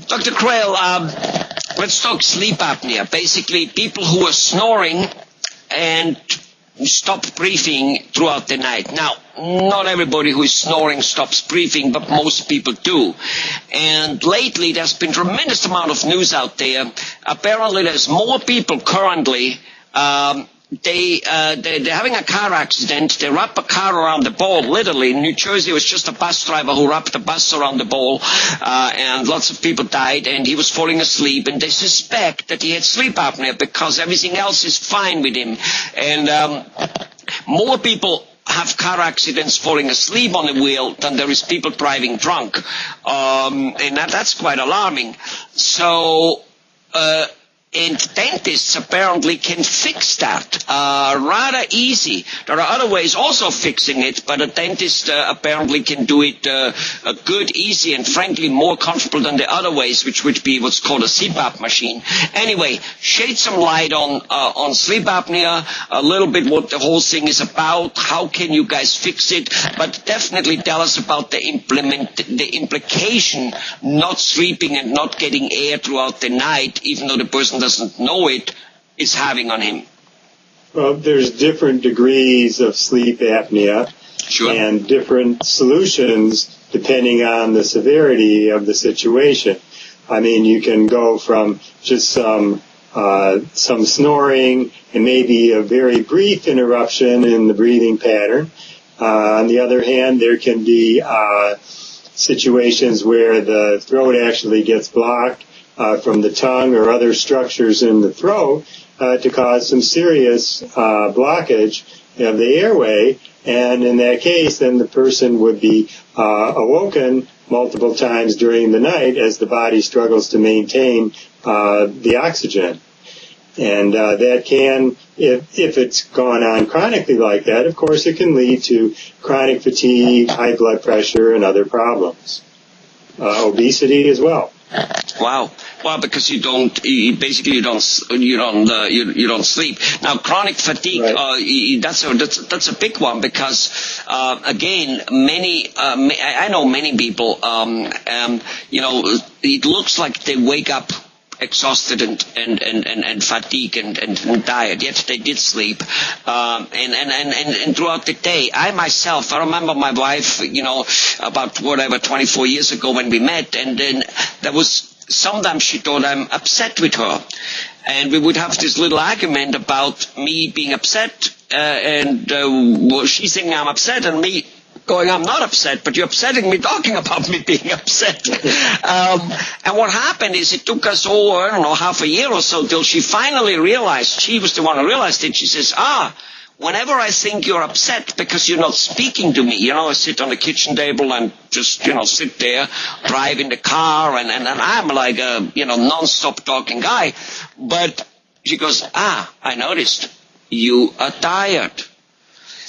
Dr. Crayle, let's talk sleep apnea. Basically, people who are snoring and stop breathing throughout the night. Now, not everybody who is snoring stops breathing, but most people do. And lately, there's been tremendous amount of news out there. Apparently, there's more people currently they're having a car accident. They wrap a car around the ball, literally. In New Jersey, it was just a bus driver who wrapped a bus around the ball, and lots of people died, and he was falling asleep, and they suspect that he had sleep apnea because everything else is fine with him. And more people have car accidents falling asleep on the wheel than there is people driving drunk. And that's quite alarming. So, and dentists apparently can fix that rather easy. There are other ways also of fixing it, but a dentist apparently can do it good, easy, and frankly more comfortable than the other ways, which would be what's called a CPAP machine. Anyway, shed some light on sleep apnea, a little bit what the whole thing is about. How can you guys fix it? But definitely tell us about the implication not sleeping and not getting air throughout the night, even though the person doesn't know it, is having on him. Well, there's different degrees of sleep apnea. Sure. And different solutions depending on the severity of the situation. I mean, you can go from just some snoring and maybe a very brief interruption in the breathing pattern. On the other hand, there can be situations where the throat actually gets blocked from the tongue or other structures in the throat to cause some serious blockage of the airway. And in that case, then the person would be awoken multiple times during the night as the body struggles to maintain the oxygen. And that can, if it's gone on chronically like that, of course it can lead to chronic fatigue, high blood pressure, and other problems. Obesity as well. Wow. Well, because you don't sleep. Now, chronic fatigue, right. That's a big one because, again, I know many people, it looks like they wake up exhausted and fatigued and tired, yet they did sleep. And throughout the day, I remember my wife, about 24 years ago when we met, and then there was, sometimes she thought I'm upset with her. And we would have this little argument about me being upset, and she saying I'm upset, and me going, I'm not upset, but you're upsetting me talking about me being upset. And what happened is it took us half a year or so till she finally realized, she was the one who realized it. She says, whenever I think you're upset because you're not speaking to me, I sit on the kitchen table and just, sit there, drive in the car, and I'm like a, non-stop talking guy. But she goes, I noticed you are tired.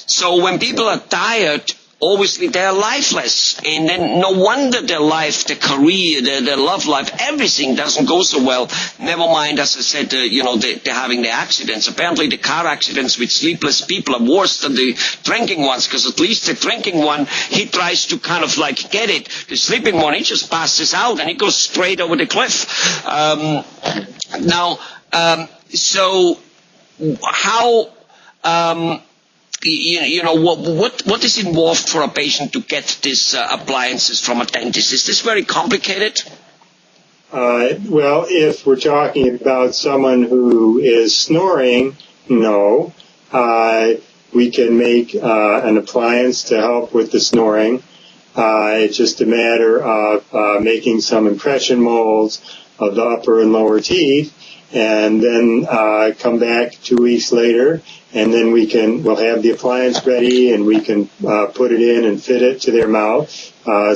So when people are tired, obviously they're lifeless, and then no wonder their life, their career, their love life, everything doesn't go so well. Never mind, as I said, they're having the accidents. Apparently the car accidents with sleepless people are worse than the drinking ones, because at least the drinking one, he tries to kind of like get it. The sleeping one, he just passes out and he goes straight over the cliff. So how... what is involved for a patient to get these appliances from a dentist? Is this very complicated? Well, if we're talking about someone who is snoring, no. We can make an appliance to help with the snoring. It's just a matter of making some impression molds of the upper and lower teeth, and then come back 2 weeks later, and then we'll have the appliance ready, and we can put it in and fit it to their mouth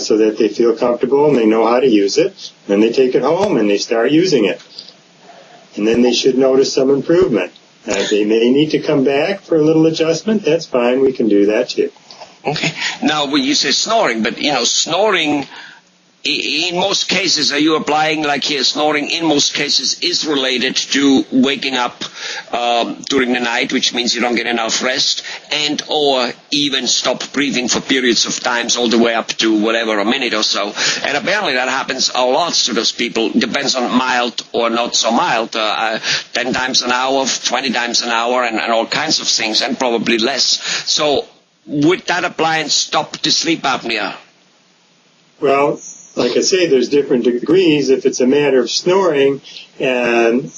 so that they feel comfortable and they know how to use it. Then they take it home and they start using it. And then they should notice some improvement. They may need to come back for a little adjustment. That's fine. We can do that too. Okay. Now, when you say snoring, but, snoring in most cases, are you applying, like here, snoring in most cases is related to waking up during the night, which means you don't get enough rest, and or even stop breathing for periods of times all the way up to whatever, a minute or so. And apparently that happens a lot to those people. Depends on mild or not so mild. 10 times an hour, 20 times an hour, and all kinds of things, and probably less. So would that appliance stop the sleep apnea? Well, like I say, there's different degrees. If it's a matter of snoring, and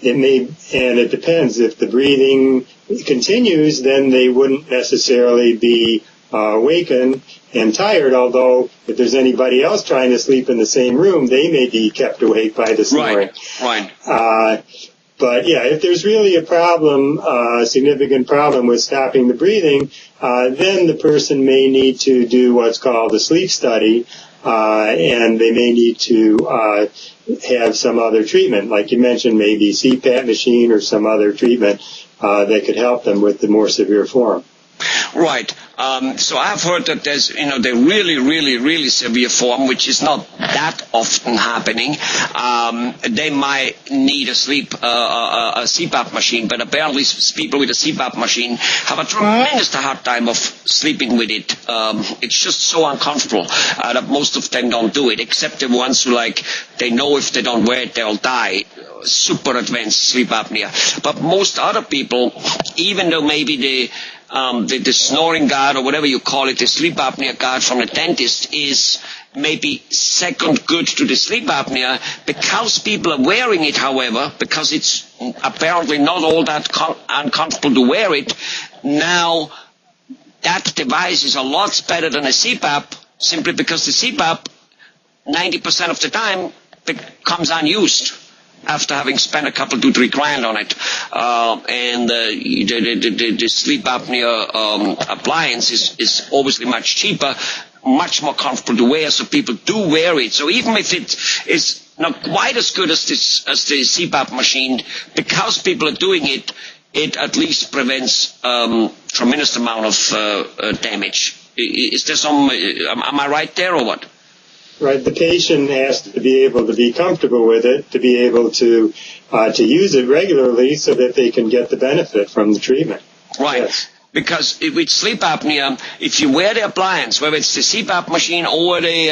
it depends. If the breathing continues, then they wouldn't necessarily be awakened and tired, although if there's anybody else trying to sleep in the same room, they may be kept awake by the snoring. Right. But yeah, if there's really a problem, a significant problem with stopping the breathing, then the person may need to do what's called a sleep study, and they may need to have some other treatment, like you mentioned, maybe CPAP machine or some other treatment that could help them with the more severe form. Right. So I've heard that there's, the really, really, really severe form, which is not that often happening. They might need a CPAP machine, but apparently people with a CPAP machine have a tremendous hard time of sleeping with it. It's just so uncomfortable that most of them don't do it, except the ones who, they know if they don't wear it, they'll die. Super advanced sleep apnea. But most other people, even though maybe the snoring guard or whatever you call it, the sleep apnea guard from the dentist is maybe second good to the sleep apnea, because people are wearing it, however, because it's apparently not all that uncomfortable to wear it. Now, that device is a lot better than a CPAP, simply because the CPAP, 90% of the time, becomes unused after having spent a couple, $2-3 on it. And the sleep apnea appliance is obviously much cheaper, much more comfortable to wear, so people do wear it. So even if it is not quite as good as the CPAP machine, because people are doing it, it at least prevents tremendous amount of damage. Is there some, am I right there or what? Right, the patient has to be able to be comfortable with it, to be able to use it regularly so that they can get the benefit from the treatment. Right. Yes. Because with sleep apnea, if you wear the appliance, whether it's the CPAP machine or the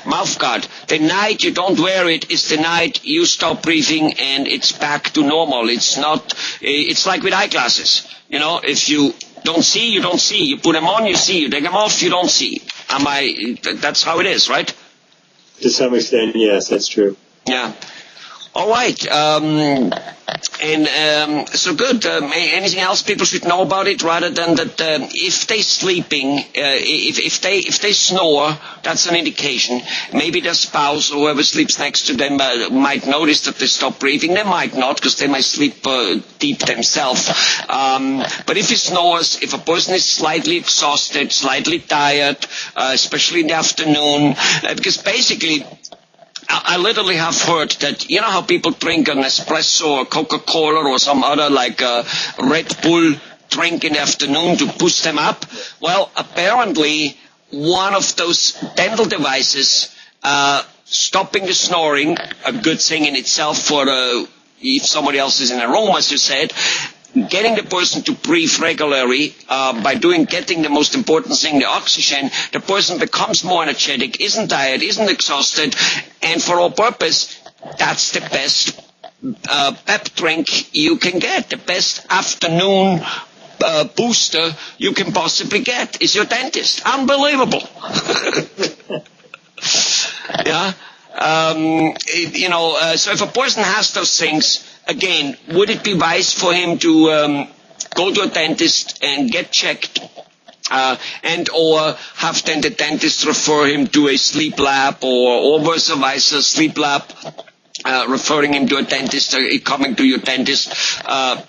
mouth guard, the night you don't wear it is the night you stop breathing and it's back to normal. It's not, it's like with eyeglasses. If you don't see, you don't see. You put them on, you see. You take them off, you don't see. That's how it is, right? To some extent, yes, that's true. Yeah. All right. So good. Anything else people should know about it, rather than that if they're sleeping, if they snore, that's an indication. Maybe their spouse or whoever sleeps next to them might notice that they stop breathing. They might not, because they might sleep deep themselves. But if he snores, if a person is slightly exhausted, slightly tired, especially in the afternoon, because basically, I literally have heard that, how people drink an espresso or Coca-Cola or some other Red Bull drink in the afternoon to boost them up? Well, apparently one of those dental devices stopping the snoring, a good thing in itself for if somebody else is in a room, as you said, getting the person to breathe regularly by getting the most important thing, the oxygen, the person becomes more energetic, isn't tired, isn't exhausted, and for all purpose, that's the best pep drink you can get. The best afternoon booster you can possibly get is your dentist. Unbelievable. Yeah. So if a person has those things, again, would it be wise for him to go to a dentist and get checked, and or have then the dentist refer him to a sleep lab, or vice versa, sleep lab referring him to a dentist, coming to your dentist?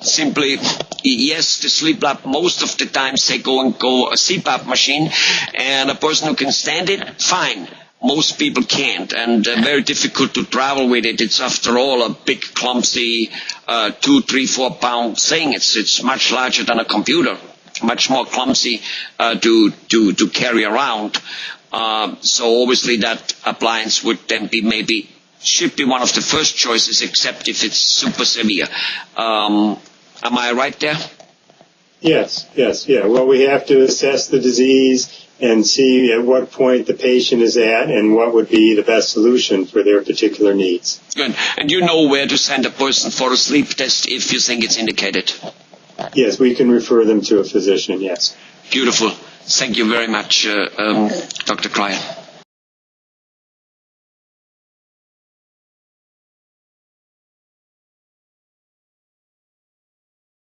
Simply, yes, the sleep lab, most of the times they go a CPAP machine, and a person who can stand it, fine. Most people can't, and very difficult to travel with it. It's, after all, a big, clumsy 2, 3, 4 pound thing. It's much larger than a computer, much more clumsy to carry around. So obviously that appliance would then be should be one of the first choices, except if it's super severe. Am I right there? Yes. Well, we have to assess the disease and see at what point the patient is at and what would be the best solution for their particular needs. Good. And you know where to send a person for a sleep test if you think it's indicated? Yes, we can refer them to a physician, yes. Beautiful. Thank you very much, Dr. Crayle.